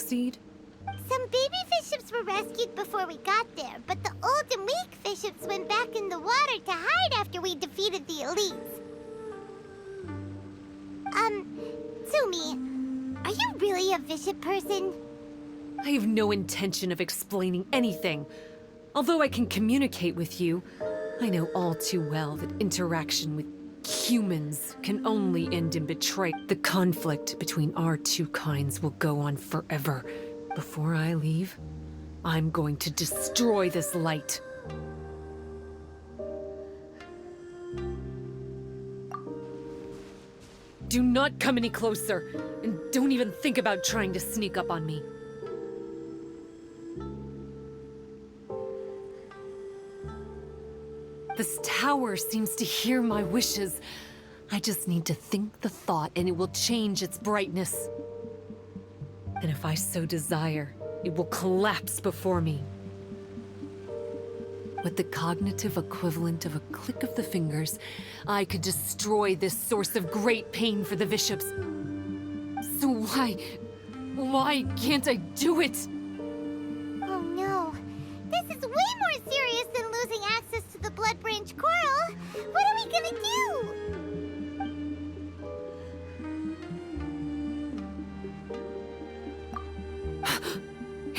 Seed? Some baby vishaps were rescued before we got there, but the old and weak vishaps went back in the water to hide after we defeated the elites. Tsumi, are you really a vishap person? I have no intention of explaining anything. Although I can communicate with you, I know all too well that interaction with humans can only end in betrayal. The conflict between our two kinds will go on forever. Before I leave, I'm going to destroy this light. Do not come any closer, and don't even think about trying to sneak up on me. This tower seems to hear my wishes. I just need to think the thought and it will change its brightness. And if I so desire, it will collapse before me. With the cognitive equivalent of a click of the fingers, I could destroy this source of great pain for the bishops. So why can't I do it? Oh no, this is way more serious than losing access to the Blood Branch Coral. What are we gonna do?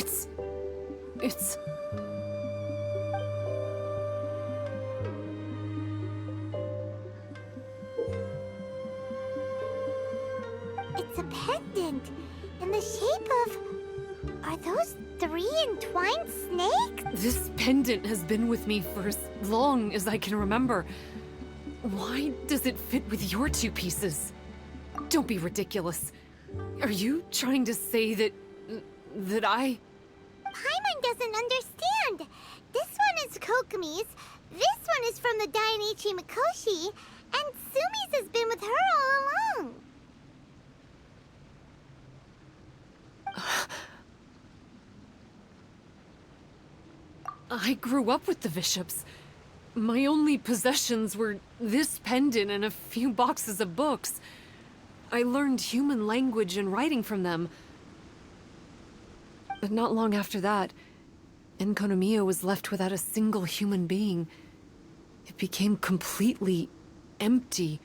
It's... It's a pendant in the shape of... Are those 3 entwined snakes? This pendant has been with me for as long as I can remember. Why does it fit with your 2 pieces? Don't be ridiculous. Are you trying to say that I... Paimon doesn't understand. This one is Kokomi's, this one is from the Dainichi Mikoshi, and Tsumi's has been with her all along. I grew up with the bishops. My only possessions were this pendant and a few boxes of books. I learned human language and writing from them. But not long after that, Enkonomiya was left without a single human being. It became completely empty.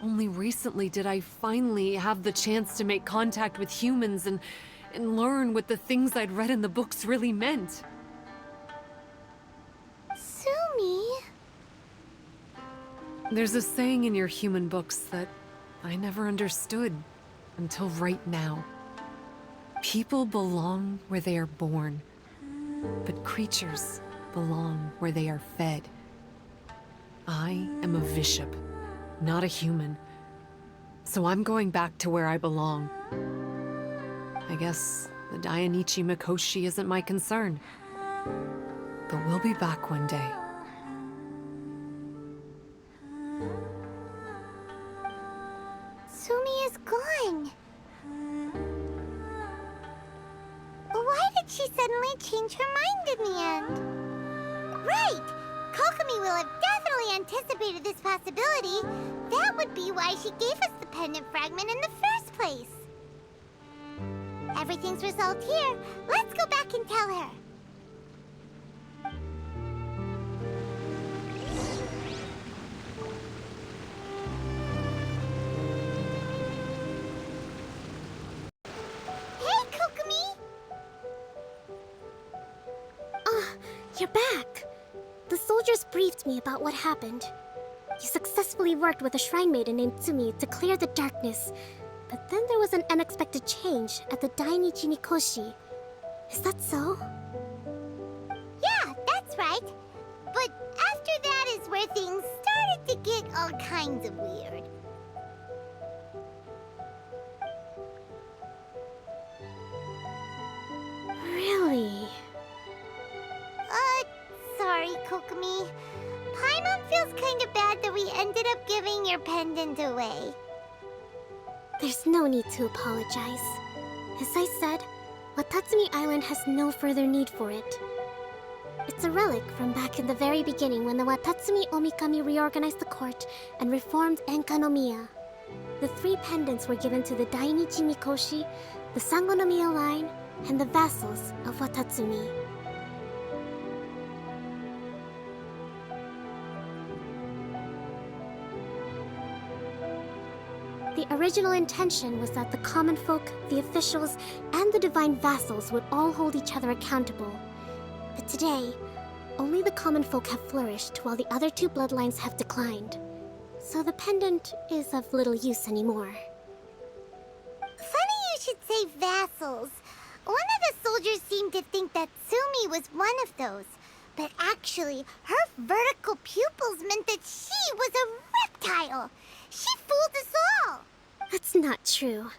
Only recently did I finally have the chance to make contact with humans and learn what the things I'd read in the books really meant. Tsumi? There's a saying in your human books that I never understood until right now. People belong where they are born, but creatures belong where they are fed. I am a vishap, not a human, so I'm going back to where I belong. I guess the Dainichi Mikoshi isn't my concern, but we'll be back one day. Tsumi is gone. Why did she suddenly change her mind in the end? Right! Kokomi will have definitely anticipated this possibility. That would be why she gave us the pendant fragment in the first place. Everything's resolved here. Let's go back and tell her. Hey, Kokomi! You're back. The soldiers briefed me about what happened. You successfully worked with a shrine maiden named Tsumi to clear the darkness. But then there was an unexpected change at the Dainichi Mikoshi. Is that so? Yeah, that's right. But after that is where things started to get all kinds of weird. Really? Sorry, Kokomi. Paimon feels kind of bad that we ended up giving your pendant away. There's no need to apologize. As I said, Watatsumi Island has no further need for it. It's a relic from back in the very beginning when the Watatsumi Omikami reorganized the court and reformed Enkonomiya. The 3 pendants were given to the Dainichi Mikoshi, the Sangonomiya line, and the vassals of Watatsumi. The original intention was that the common folk, the officials, and the divine vassals would all hold each other accountable. But today, only the common folk have flourished while the other two bloodlines have declined. So the pendant is of little use anymore. Funny you should say vassals. One of the soldiers seemed to think that Tsumi was one of those. But actually, her vertical pupils meant that she was a reptile. She fooled us all. That's not true.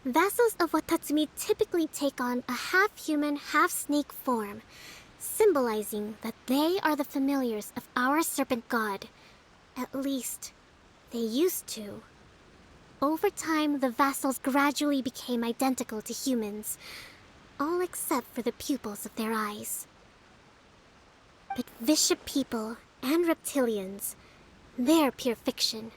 Vassals of Watatsumi typically take on a half-human, half-snake form, symbolizing that they are the familiars of our serpent god. At least, they used to. Over time, the vassals gradually became identical to humans, all except for the pupils of their eyes. But vishap people and reptilians, they're pure fiction.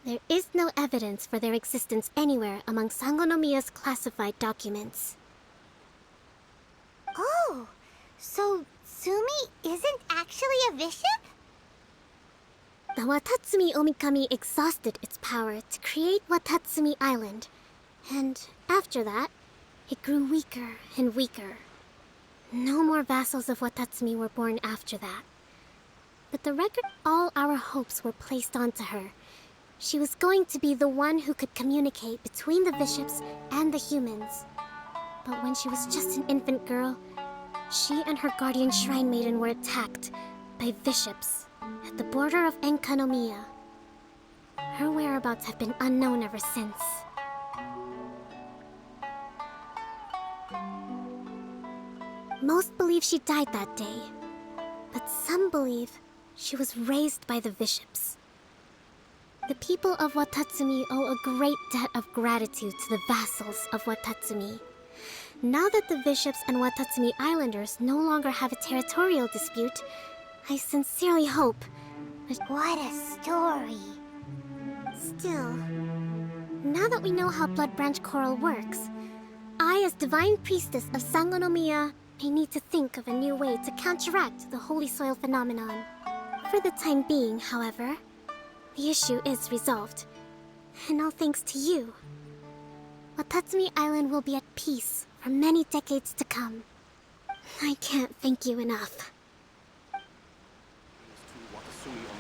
There is no evidence for their existence anywhere among Sangonomiya's classified documents. Oh, so Tsumi isn't actually a vishap? The Watatsumi Omikami exhausted its power to create Watatsumi Island, and after that, it grew weaker and weaker. No more vassals of Watatsumi were born after that. But the record, all our hopes were placed onto her. She was going to be the one who could communicate between the bishops and the humans. But when she was just an infant girl, she and her guardian shrine maiden were attacked by bishops at the border of Enkonomiya. Her whereabouts have been unknown ever since. Most believe she died that day, but some believe she was raised by the bishops. The people of Watatsumi owe a great debt of gratitude to the vassals of Watatsumi. Now that the bishops and Watatsumi Islanders no longer have a territorial dispute, I sincerely hope that... What a story. Still, now that we know how Blood Branch Coral works, I, as Divine Priestess of Sangonomiya, may need to think of a new way to counteract the Holy Soil phenomenon. For the time being, however, the issue is resolved, and all thanks to you. Watatsumi Island will be at peace for many decades to come. I can't thank you enough. To Watatsumi